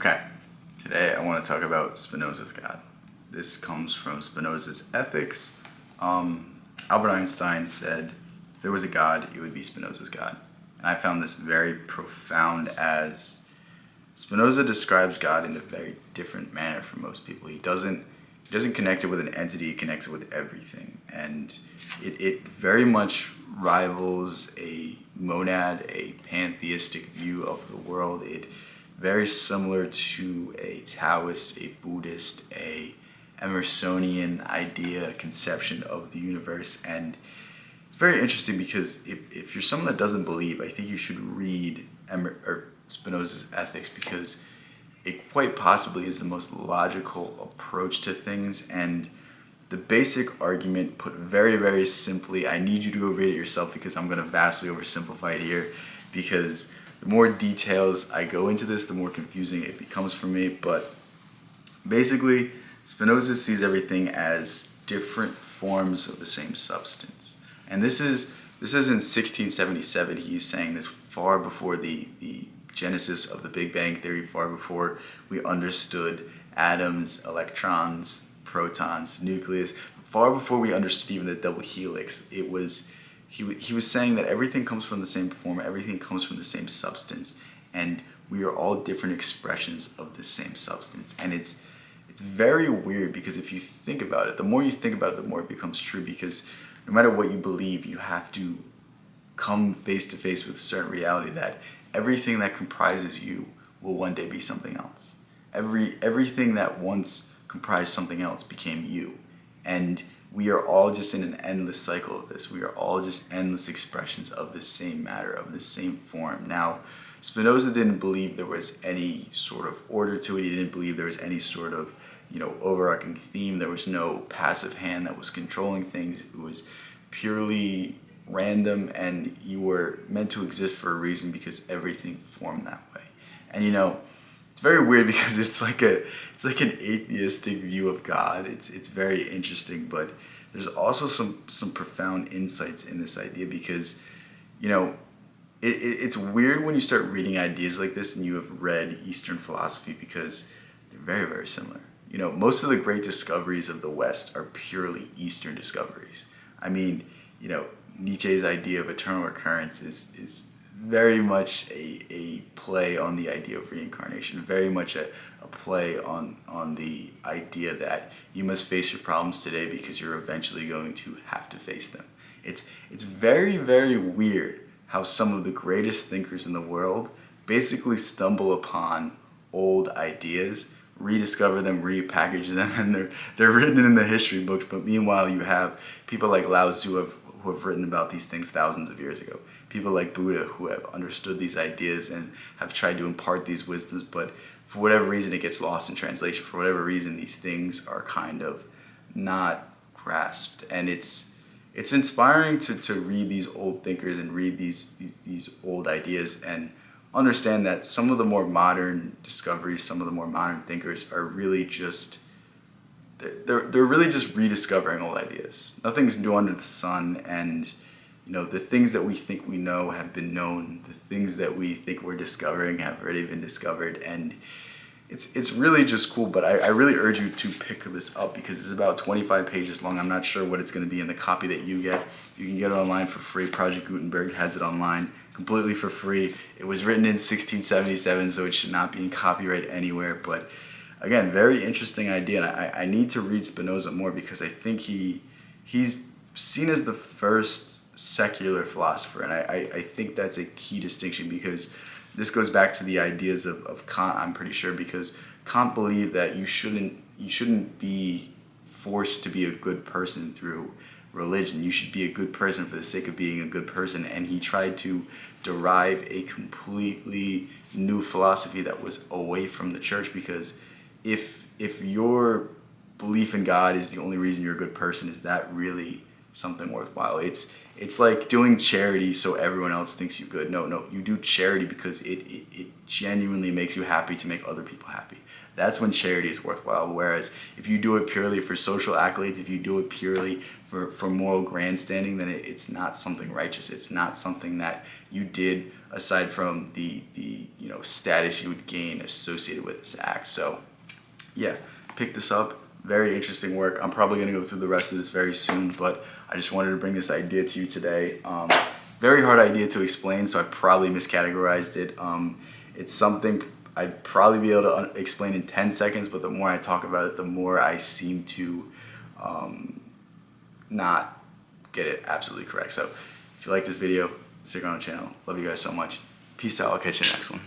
Okay, today I want to talk about Spinoza's God. This comes from Spinoza's Ethics. Albert Einstein said, if there was a God, it would be Spinoza's God. And I found this very profound as Spinoza describes God in a very different manner from most people. He doesn't connect it with an entity, he connects it with everything. And it very much rivals a monad, a pantheistic view of the world. It very similar to a Taoist, a Buddhist, a Emersonian idea, conception of the universe. And it's very interesting because if you're someone that doesn't believe, I think you should read Spinoza's Ethics, because it quite possibly is the most logical approach to things. And the basic argument, put very, very simply, I need you to go read it yourself because I'm going to vastly oversimplify it here, because the more details I go into this, the more confusing it becomes for me. But basically, Spinoza sees everything as different forms of the same substance. And this is in 1677. He's saying this far before the genesis of the Big Bang Theory, far before we understood atoms, electrons, protons, nucleus, far before we understood even the double helix. He was saying that everything comes from the same form, everything comes from the same substance, and we are all different expressions of the same substance. And it's very weird, because if you think about it, the more you think about it, the more it becomes true, because no matter what you believe, you have to come face to face with a certain reality that everything that comprises you will one day be something else. Everything that once comprised something else became you. And we are all just in an endless cycle of this. We are all just endless expressions of the same matter, of the same form. Now, Spinoza didn't believe there was any sort of order to it. He didn't believe there was any sort of, overarching theme. There was no passive hand that was controlling things. It was purely random, and you were meant to exist for a reason because everything formed that way. And it's very weird because it's like an atheistic view of God. It's very interesting, but there's also some profound insights in this idea, because it's weird when you start reading ideas like this and you have read Eastern philosophy, because they're very, very similar. Most of the great discoveries of the West are purely Eastern discoveries. I mean, Nietzsche's idea of eternal recurrence is very much a play on the idea of reincarnation, very much a play on the idea that you must face your problems today because you're eventually going to have to face them. It's very, very weird how some of the greatest thinkers in the world basically stumble upon old ideas, rediscover them, repackage them, and they're written in the history books. But meanwhile, you have people like Lao Tzu who have written about these things thousands of years ago. People like Buddha who have understood these ideas and have tried to impart these wisdoms, but for whatever reason it gets lost in translation. For whatever reason, these things are kind of not grasped. And it's inspiring to read these old thinkers and read these old ideas and understand that some of the more modern discoveries, some of the more modern thinkers are really just they're really just rediscovering old ideas. Nothing's new under the sun, and the things that we think we know have been known. The things that we think we're discovering have already been discovered, and it's really just cool. But I really urge you to pick this up because it's about 25 pages long. I'm not sure what it's going to be in the copy that you get. You can get it online for free. Project Gutenberg has it online completely for free. It was written in 1677, so it should not be in copyright anywhere. But again, very interesting idea. And I need to read Spinoza more, because I think he's seen as the first secular philosopher. And I think that's a key distinction, because this goes back to the ideas of Kant, I'm pretty sure, because Kant believed that you shouldn't be forced to be a good person through religion. You should be a good person for the sake of being a good person. And he tried to derive a completely new philosophy that was away from the church, because if your belief in God is the only reason you're a good person, is that really something worthwhile. It's like doing charity so everyone else thinks you good. No, you do charity because it genuinely makes you happy to make other people happy. That's when charity is worthwhile. Whereas if you do it purely for social accolades, if you do it purely for moral grandstanding, then it's not something righteous. It's not something that you did aside from the status you would gain associated with this act. So yeah, pick this up. Very interesting work. I'm probably going to go through the rest of this very soon, but I just wanted to bring this idea to you today. Very hard idea to explain, so I probably miscategorized it. It's something I'd probably be able to explain in 10 seconds, but the more I talk about it, the more I seem to not get it absolutely correct. So if you like this video, stick around the channel. Love you guys so much. Peace out. I'll catch you in the next one.